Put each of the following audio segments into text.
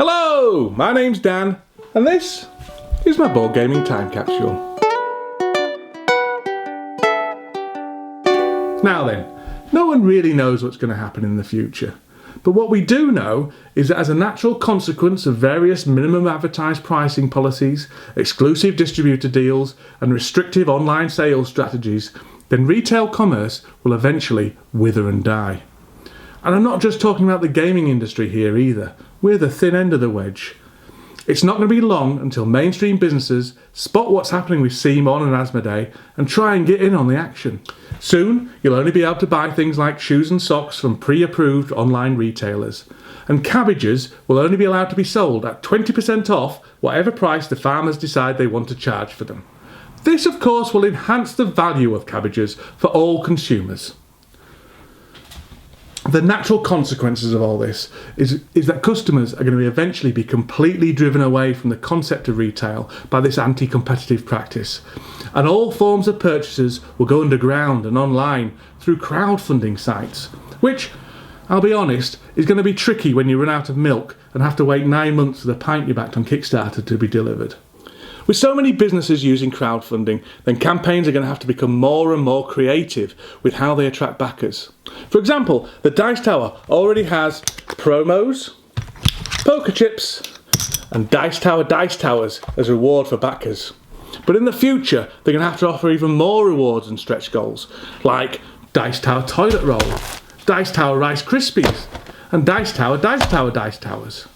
Hello, my name's Dan, and this is my Board Gaming Time Capsule. Now then, no one really knows what's going to happen in the future. But what we do know is that as a natural consequence of various minimum advertised pricing policies, exclusive distributor deals, and restrictive online sales strategies, then retail commerce will eventually wither and die. And I'm not just talking about the gaming industry here either. We're the thin end of the wedge. It's not going to be long until mainstream businesses spot what's happening with CMON and Asmodee and try and get in on the action. Soon, you'll only be able to buy things like shoes and socks from pre-approved online retailers. And cabbages will only be allowed to be sold at 20% off whatever price the farmers decide they want to charge for them. This, of course, will enhance the value of cabbages for all consumers. The natural consequences of all this is that customers are going to eventually be completely driven away from the concept of retail by this anti-competitive practice. And all forms of purchases will go underground and online through crowdfunding sites, which, I'll be honest, is going to be tricky when you run out of milk and have to wait 9 months for the pint you backed on Kickstarter to be delivered. With so many businesses using crowdfunding, then campaigns are going to have to become more and more creative with how they attract backers. For example, the Dice Tower already has promos, poker chips, and Dice Tower Dice Towers as reward for backers. But in the future, they're going to have to offer even more rewards and stretch goals, like Dice Tower Toilet Roll, Dice Tower Rice Krispies, and Dice Tower Dice Tower Dice Towers.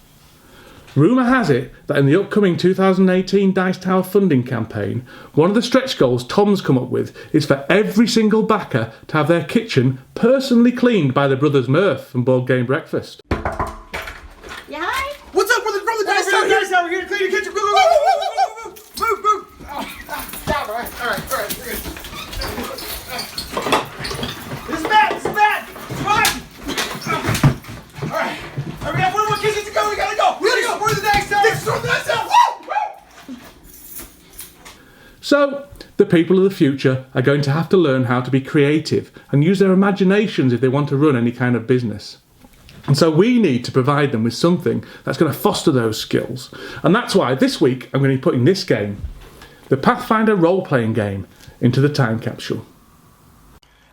Rumour has it that in the upcoming 2018 Dice Tower funding campaign, one of the stretch goals Tom's come up with is for every single backer to have their kitchen personally cleaned by the brothers Murph from Board Game Breakfast. Yeah, hi? What's up with the Dice Tower? Dice Tower, here to clean your kitchen. Move. Stop, all right. We're good. This is bad. Come on. All right, we got one more kitchen to go. We gotta go. Where's the Dice Tower? This is the Dice Tower. Woo! So, the people of the future are going to have to learn how to be creative and use their imaginations if they want to run any kind of business. And so we need to provide them with something that's going to foster those skills. And that's why this week I'm going to be putting this game, the Pathfinder role-playing game, into the time capsule.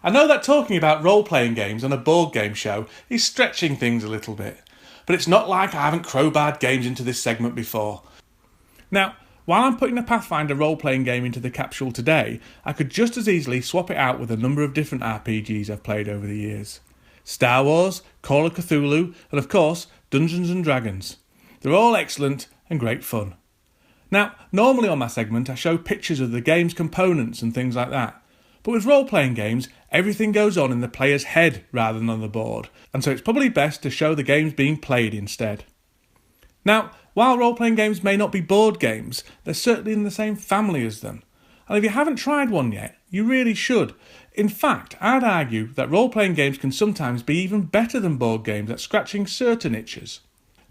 I know that talking about role-playing games on a board game show is stretching things a little bit, but it's not like I haven't crowbarred games into this segment before. Now, while I'm putting a Pathfinder role-playing game into the capsule today, I could just as easily swap it out with a number of different RPGs I've played over the years. Star Wars, Call of Cthulhu, and of course, Dungeons and Dragons. They're all excellent and great fun. Now, normally on my segment I show pictures of the game's components and things like that. But with role-playing games, everything goes on in the player's head rather than on the board, and so it's probably best to show the games being played instead. Now, while role-playing games may not be board games, they're certainly in the same family as them. And if you haven't tried one yet, you really should. In fact, I'd argue that role-playing games can sometimes be even better than board games at scratching certain itches.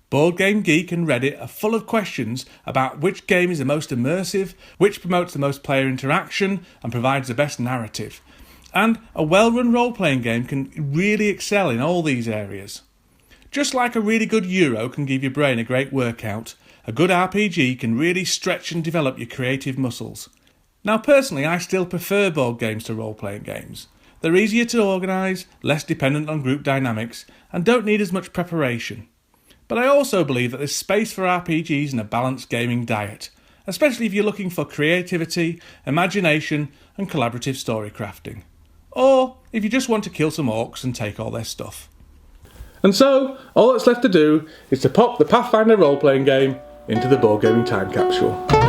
Board Game Geek and Reddit are full of questions about which game is the most immersive, which promotes the most player interaction and provides the best narrative. And a well-run role-playing game can really excel in all these areas. Just like a really good Euro can give your brain a great workout, a good RPG can really stretch and develop your creative muscles. Now personally, I still prefer board games to role-playing games. They're easier to organise, less dependent on group dynamics, and don't need as much preparation. But I also believe that there's space for RPGs in a balanced gaming diet, especially if you're looking for creativity, imagination, and collaborative story crafting. Or if you just want to kill some orcs and take all their stuff. And so, all that's left to do is to pop the Pathfinder role-playing game into the Board Gaming Time Capsule.